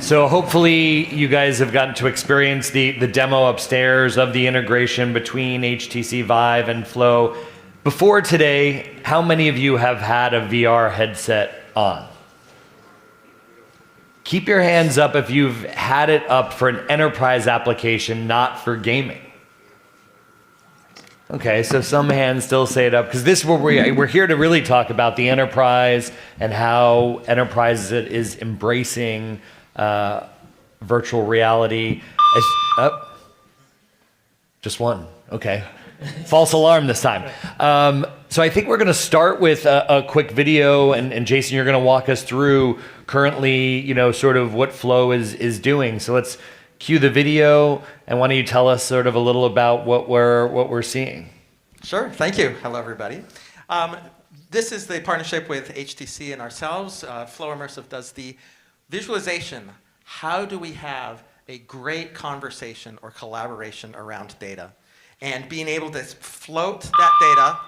So hopefully you guys have gotten to experience the demo upstairs of the integration between HTC Vive and Flow. Before today, how many of you have had a VR headset on? Keep your hands up if you've had it up for an enterprise application, not for gaming. Okay, so some hands still say it up, because this is where we're here to really talk about the enterprise and how enterprise is embracing virtual reality. Just one, okay. False alarm this time. So I think we're going to start with a quick video, and Jason, you're going to walk us through currently, sort of what Flow is doing. So let's cue the video, and why don't you tell us sort of a little about what we're seeing? Sure. Thank you. Hello, everybody. This is the partnership with HTC and ourselves. Flow Immersive does the visualization. How do we have a great conversation or collaboration around data? And being able to float that data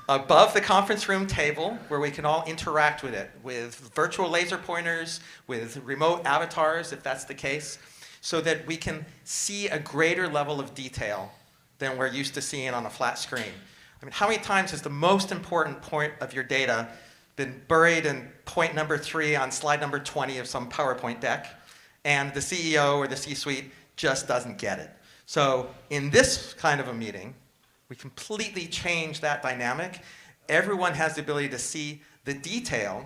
above the conference room table where we can all interact with it, with virtual laser pointers, with remote avatars, if that's the case, so that we can see a greater level of detail than we're used to seeing on a flat screen. I mean, how many times has the most important point of your data been buried in point number 3 on slide number 20 of some PowerPoint deck, and the CEO or the C-suite just doesn't get it? So in this kind of a meeting, we completely change that dynamic. Everyone has the ability to see the detail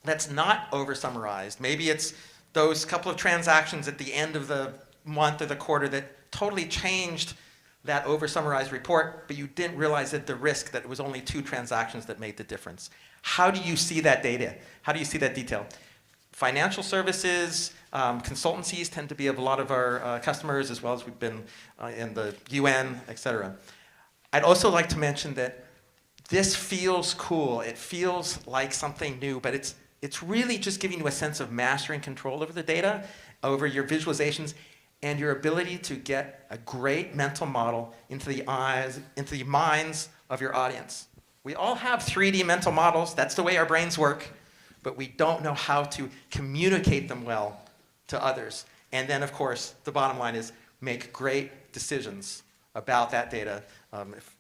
that's not over-summarized. Maybe it's those couple of transactions at the end of the month or the quarter that totally changed that over-summarized report, but you didn't realize at the risk that it was only 2 transactions that made the difference. How do you see that data? How do you see that detail? Financial services, consultancies tend to be of a lot of our customers, as well as we've been in the UN, et cetera. I'd also like to mention that this feels cool. It feels like something new, but it's really just giving you a sense of mastery and control over the data, over your visualizations, and your ability to get a great mental model into the eyes, into the minds of your audience. We all have 3D mental models. That's the way our brains work, but we don't know how to communicate them well to others. And then, of course, the bottom line is make great decisions about that data.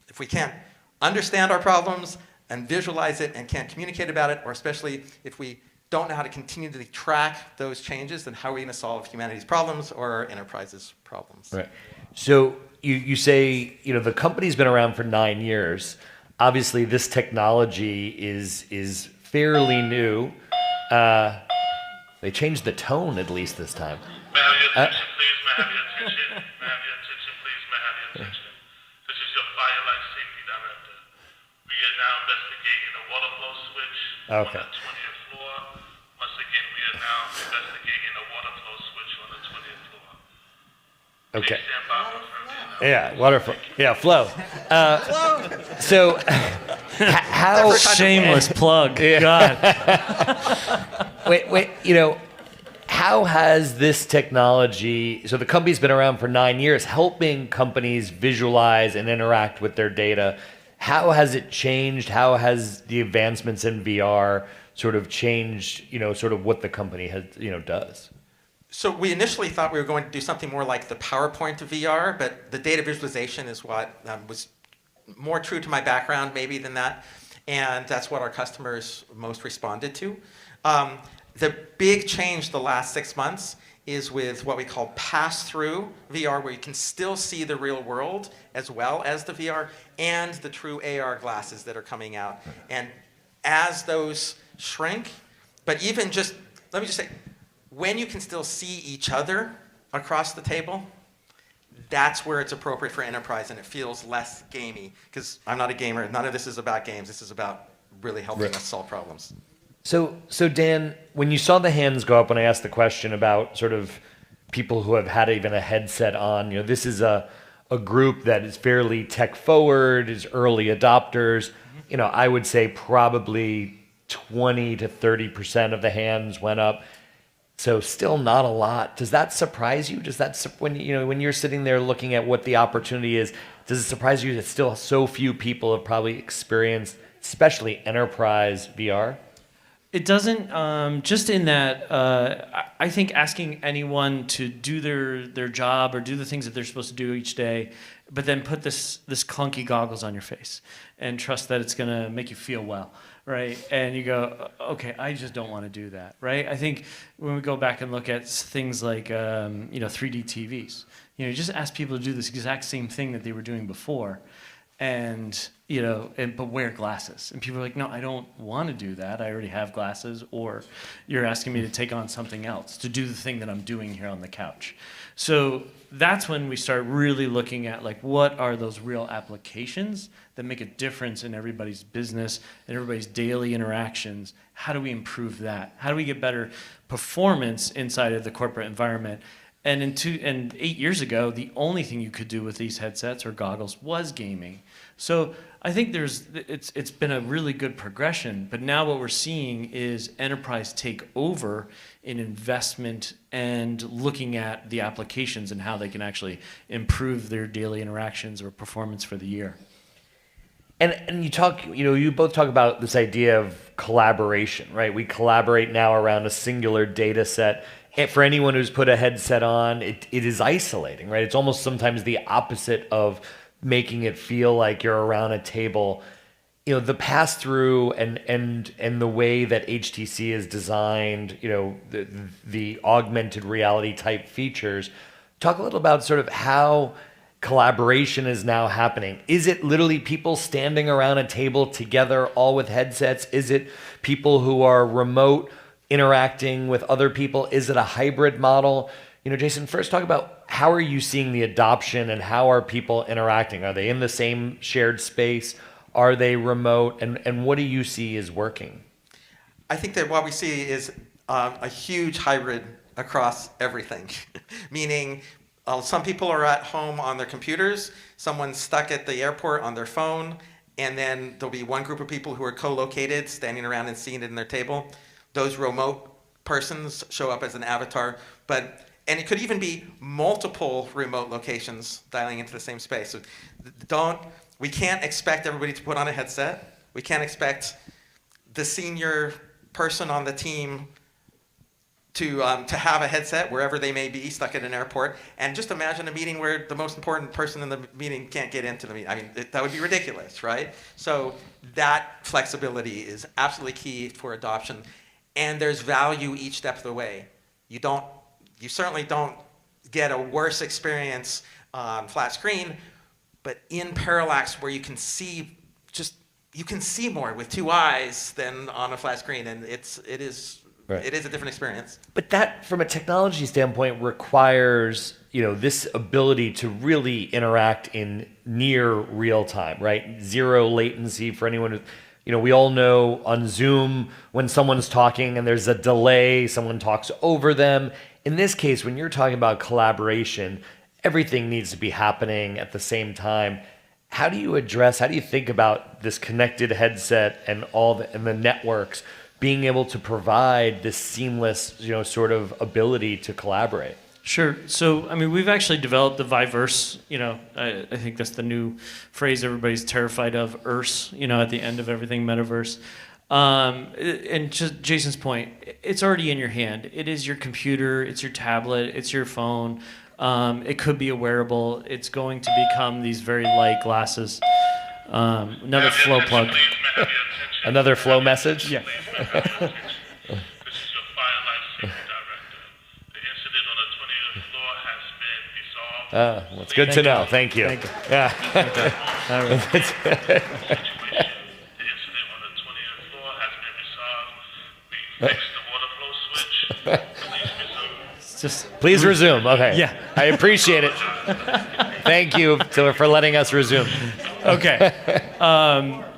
If we can't understand our problems and visualize it and can't communicate about it, or especially if we don't know how to continue to track those changes, then how are we going to solve humanity's problems or our enterprise's problems? Right. So you say, the company's been around for 9 years. Obviously, this technology is fairly new. They changed the tone at least this time. May I have your attention, please? May I have your attention? May I have your attention, please? May I have your attention? This is your fire life safety director. We are now investigating a water flow switch on the 20th floor. Once again, we are now investigating a water flow switch on the 20th floor. Okay. Please stand by for further. Yeah, waterflow. Yeah, Flow. So, how shameless plug? Yeah. God. wait. How has this technology? So the company's been around for 9 years, helping companies visualize and interact with their data. How has it changed? How has the advancements in VR sort of changed? Sort of what the company has, does. So we initially thought we were going to do something more like the PowerPoint of VR, but the data visualization is what was more true to my background maybe than that, and that's what our customers most responded to. The big change the last 6 months is with what we call pass-through VR, where you can still see the real world as well as the VR, and the true AR glasses that are coming out. And as those shrink, but even just, let me just say, when you can still see each other across the table, that's where it's appropriate for enterprise, and it feels less gamey. Because I'm not a gamer. None of this is about games. This is about really helping us solve problems. So Dan, when you saw the hands go up when I asked the question about sort of people who have had even a headset on, this is a group that is fairly tech forward, is early adopters. I would say probably 20 to 30% of the hands went up. So still not a lot. Does that surprise you? Does that, when you're sitting there looking at what the opportunity is, does it surprise you that still so few people have probably experienced, especially enterprise VR? It doesn't. Just in that, I think asking anyone to do their job or do the things that they're supposed to do each day, but then put this clunky goggles on your face and trust that it's gonna make you feel well, right? And you go, okay, I just don't want to do that, right? I think when we go back and look at things like 3D TVs, you just ask people to do this exact same thing that they were doing before, and but wear glasses. And people are like, no, I don't want to do that. I already have glasses. Or you're asking me to take on something else to do the thing that I'm doing here on the couch. So that's when we start really looking at like, what are those real applications that make a difference in everybody's business and everybody's daily interactions? How do we improve that? How do we get better performance inside of the corporate environment? And 8 years ago, the only thing you could do with these headsets or goggles was gaming. So I think it's been a really good progression, but now what we're seeing is enterprise take over in investment and looking at the applications and how they can actually improve their daily interactions or performance for the year. And you both talk about this idea of collaboration, right? We collaborate now around a singular data set. And for anyone who's put a headset on, it is isolating, right? It's almost sometimes the opposite of making it feel like you're around a table. The pass-through and the way that HTC is designed, the augmented reality type features. Talk a little about sort of how collaboration is now happening. Is it literally people standing around a table together, all with headsets? Is it people who are remote interacting with other people? Is it a hybrid model? Jason, first talk about how are you seeing the adoption and how are people interacting? Are they in the same shared space? Are they remote? And what do you see is working? I think that what we see is a huge hybrid across everything, meaning some people are at home on their computers, someone's stuck at the airport on their phone, and then there'll be one group of people who are co-located, standing around and seeing it in their table. Those remote persons show up as an avatar, and it could even be multiple remote locations dialing into the same space. So we can't expect everybody to put on a headset. We can't expect the senior person on the team to have a headset wherever they may be, stuck at an airport. And just imagine a meeting where the most important person in the meeting can't get into the meeting. I mean, that would be ridiculous, right? So that flexibility is absolutely key for adoption. And there's value each step of the way. You certainly don't get a worse experience on flat screen, but in parallax where you can see more with two eyes than on a flat screen, and it is a different experience. But that, from a technology standpoint, requires this ability to really interact in near real time, right? Zero latency for anyone who. We all know on Zoom when someone's talking and there's a delay, someone talks over them. In this case, when you're talking about collaboration, everything needs to be happening at the same time. How do you think about this connected headset and the networks being able to provide this seamless, sort of ability to collaborate? Sure. So, we've actually developed the Viveverse. I think that's the new phrase everybody's terrified of, Erse, at the end of everything, metaverse. And just Jason's point, it's already in your hand. It is your computer, it's your tablet, it's your phone. It could be a wearable. It's going to become these very light glasses. Another flow plug. Another flow message? Yeah. This is your fire life safety director. The incident on the 20th floor has been resolved. That's good to know. Thank you. Thank you. Yeah. All right. The incident on the 20th floor has been resolved. We fixed the water flow switch. Please resume. Please resume. Okay. Yeah. I appreciate it. Thank you for letting us resume. Okay.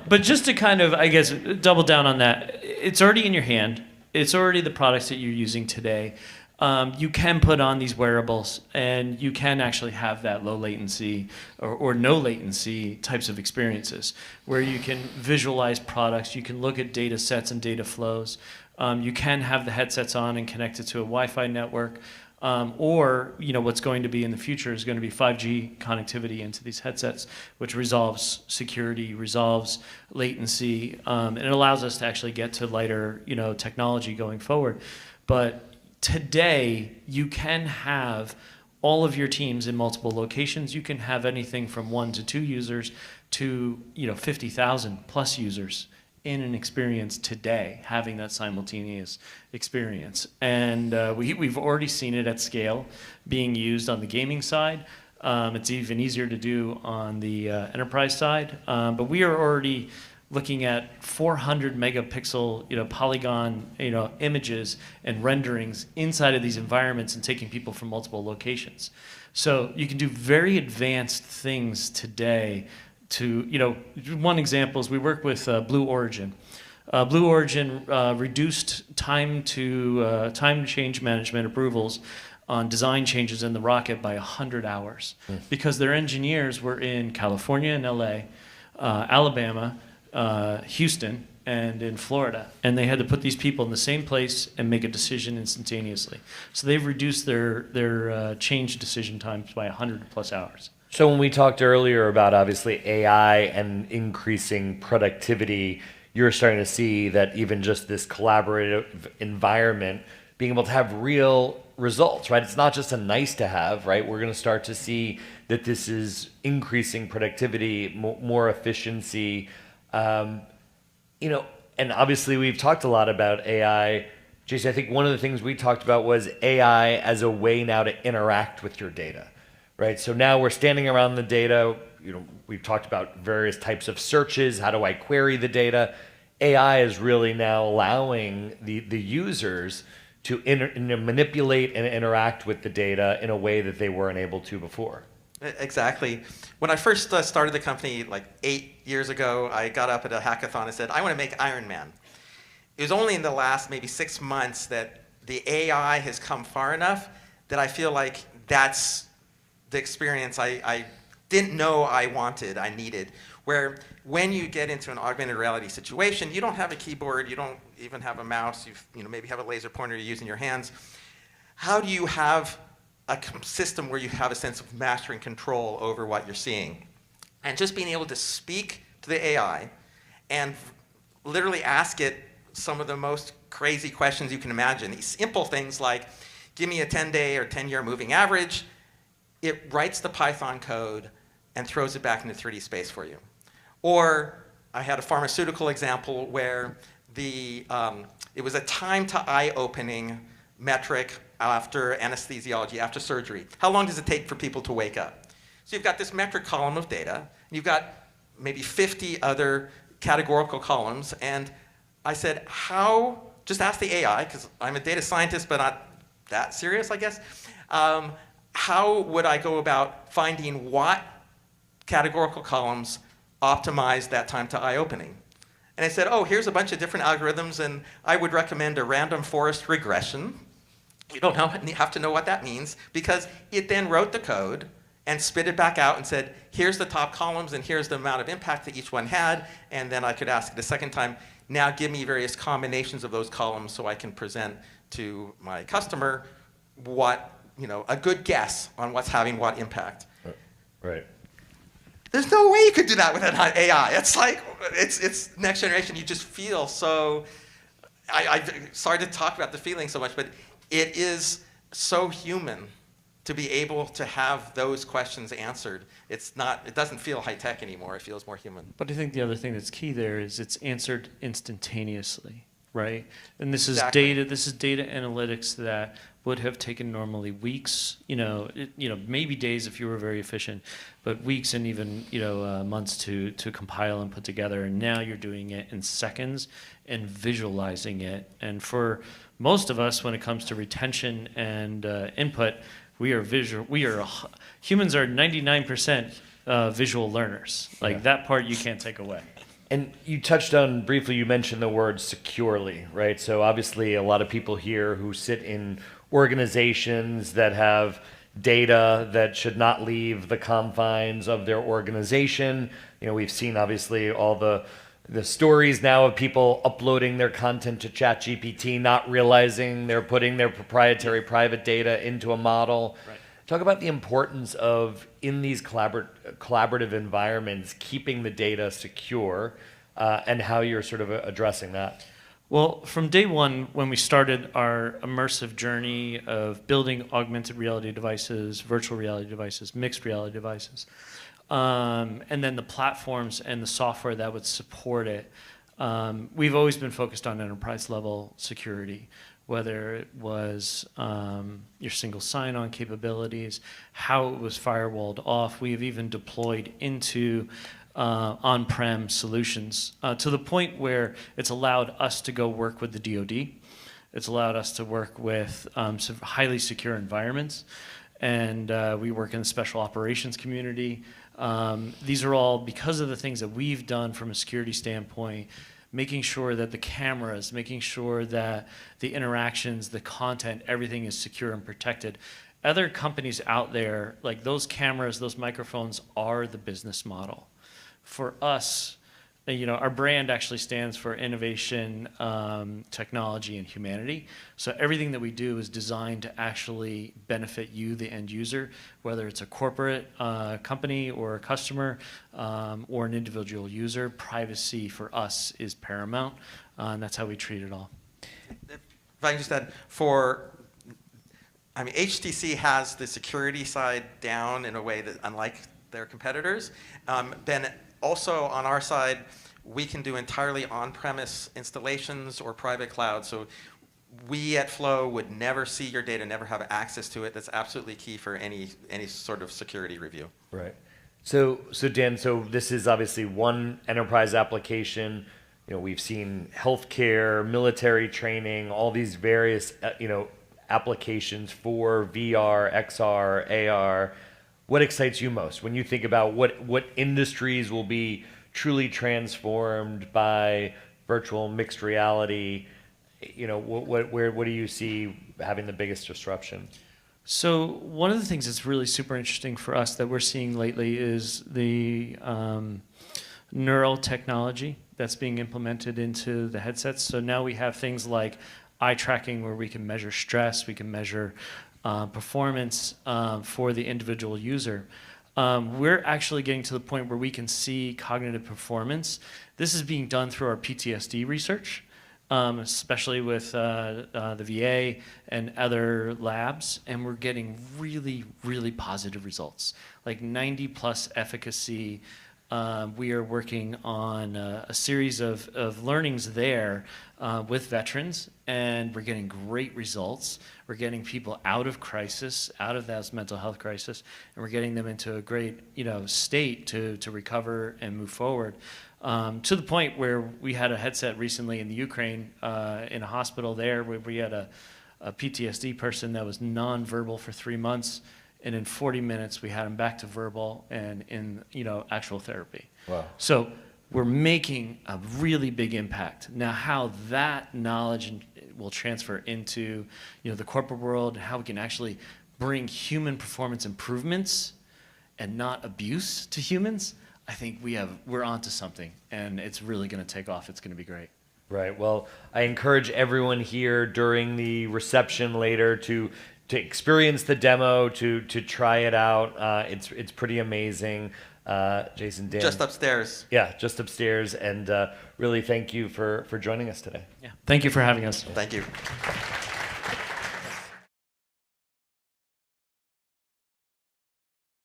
But just to kind of, I guess, double down on that, it's already in your hand. It's already the products that you're using today. You can put on these wearables, and you can actually have that low latency or no latency types of experiences where you can visualize products, you can look at data sets and data flows. You can have the headsets on and connect it to a Wi-Fi network. Or what's going to be in the future is going to be 5G connectivity into these headsets, which resolves security, resolves latency, and it allows us to actually get to lighter technology going forward. But today you can have all of your teams in multiple locations. You can have anything from 1 to 2 users to 50,000 plus users in an experience today, having that simultaneous experience. And we've already seen it at scale being used on the gaming side. It's even easier to do on the enterprise side. But we are already looking at 400 megapixel polygon images and renderings inside of these environments and taking people from multiple locations. So you can do very advanced things today. One example is we work with Blue Origin. Blue Origin reduced time to change management approvals on design changes in the rocket by 100 hours because their engineers were in California and LA, Alabama, Houston, and in Florida, and they had to put these people in the same place and make a decision instantaneously. So they've reduced their change decision times by 100 plus hours. So when we talked earlier about obviously AI and increasing productivity, you're starting to see that even just this collaborative environment being able to have real results, right? It's not just a nice to have, right? We're going to start to see that this is increasing productivity, more efficiency, and obviously we've talked a lot about AI. JC, I think one of the things we talked about was AI as a way now to interact with your data. Right, so now we're standing around the data. We've talked about various types of searches. How do I query the data? AI is really now allowing the users to manipulate and interact with the data in a way that they weren't able to before. Exactly. When I first started the company like 8 years ago, I got up at a hackathon and said, I want to make Iron Man. It was only in the last maybe 6 months that the AI has come far enough that I feel like that's the experience I didn't know I needed, where when you get into an augmented reality situation, you don't have a keyboard, you don't even have a mouse, you maybe have a laser pointer you use in your hands. How do you have a system where you have a sense of mastery and control over what you're seeing? And just being able to speak to the AI and literally ask it some of the most crazy questions you can imagine. These simple things like, give me a 10-day or 10-year moving average. It writes the Python code and throws it back into 3D space for you. Or I had a pharmaceutical example where it was a time to eye opening metric after anesthesiology, after surgery. How long does it take for people to wake up? So you've got this metric column of data, and you've got maybe 50 other categorical columns, and I said, just ask the AI, because I'm a data scientist, but not that serious, I guess. How would I go about finding what categorical columns optimize that time to eye opening? And I said, here's a bunch of different algorithms, and I would recommend a random forest regression. You don't have to know what that means, because it then wrote the code and spit it back out and said, here's the top columns, and here's the amount of impact that each one had. And then I could ask it a second time, now give me various combinations of those columns so I can present to my customer a good guess on what's having what impact. Right. There's no way you could do that with an AI. It's like, it's next generation. You just feel so, I'm sorry to talk about the feeling so much, but it is so human to be able to have those questions answered. It doesn't feel high tech anymore. It feels more human. But I think the other thing that's key there is it's answered instantaneously, right? And this is Exactly. data analytics that would have taken normally weeks, maybe days if you were very efficient, but weeks and even months to compile and put together. And now you're doing it in seconds and visualizing it. And for most of us, when it comes to retention and input, humans are 99% visual learners. That part you can't take away. And you touched on briefly, you mentioned the word securely, right? So obviously a lot of people here who sit in organizations that have data that should not leave the confines of their organization. We've seen obviously all the the stories now of people uploading their content to ChatGPT, not realizing they're putting their proprietary private data into a model. Right. Talk about the importance of, in these collaborative environments, keeping the data secure, and how you're sort of addressing that. Well, from day one, when we started our immersive journey of building augmented reality devices, virtual reality devices, mixed reality devices, and then the platforms and the software that would support it, we've always been focused on enterprise level security, whether it was your single sign-on capabilities, how it was firewalled off. We have even deployed into on-prem solutions to the point where it's allowed us to go work with the DoD. It's allowed us to work with some highly secure environments, and we work in the special operations community. These are all because of the things that we've done from a security standpoint, making sure that the cameras, making sure that the interactions, the content, everything is secure and protected. Other companies out there, like those cameras, those microphones are the business model. For us, our brand actually stands for innovation, technology, and humanity. So everything that we do is designed to actually benefit you, the end user, whether it's a corporate company or a customer or an individual user. Privacy for us is paramount, and that's how we treat it all. If I can just add, HTC has the security side down in a way that, unlike their competitors, then also on our side, we can do entirely on-premise installations or private cloud. So we at Flow would never see your data, never have access to it. That's absolutely key for any sort of security review. Right. So Dan, this is obviously one enterprise application. We've seen healthcare, military training, all these various applications for VR, XR, AR. What excites you most when you think about what industries will be truly transformed by virtual mixed reality? What do you see having the biggest disruption? So one of the things that's really super interesting for us that we're seeing lately is the neural technology that's being implemented into the headsets. So now we have things like eye tracking where we can measure stress, we can measure performance for the individual user. We're actually getting to the point where we can see cognitive performance. This is being done through our PTSD research, especially with the VA and other labs, and we're getting really, really positive results, like 90+ efficacy. We are working on a series of learnings there with veterans, and we're getting great results. We're getting people out of crisis, out of that mental health crisis, and we're getting them into a great state to recover and move forward. To the point where we had a headset recently in the Ukraine, in a hospital there, where we had a PTSD person that was nonverbal for 3 months. And in 40 minutes, we had him back to verbal and in actual therapy. Wow. So we're making a really big impact. Now, how that knowledge will transfer into the corporate world, and how we can actually bring human performance improvements and not abuse to humans, I think we're onto something, and it's really going to take off. It's going to be great. Right. Well, I encourage everyone here during the reception later to experience the demo, to try it out. It's pretty amazing. Jason, Dan. Just upstairs. Yeah, just upstairs. And really thank you for joining us today. Yeah. Thank you for having us. Thank you.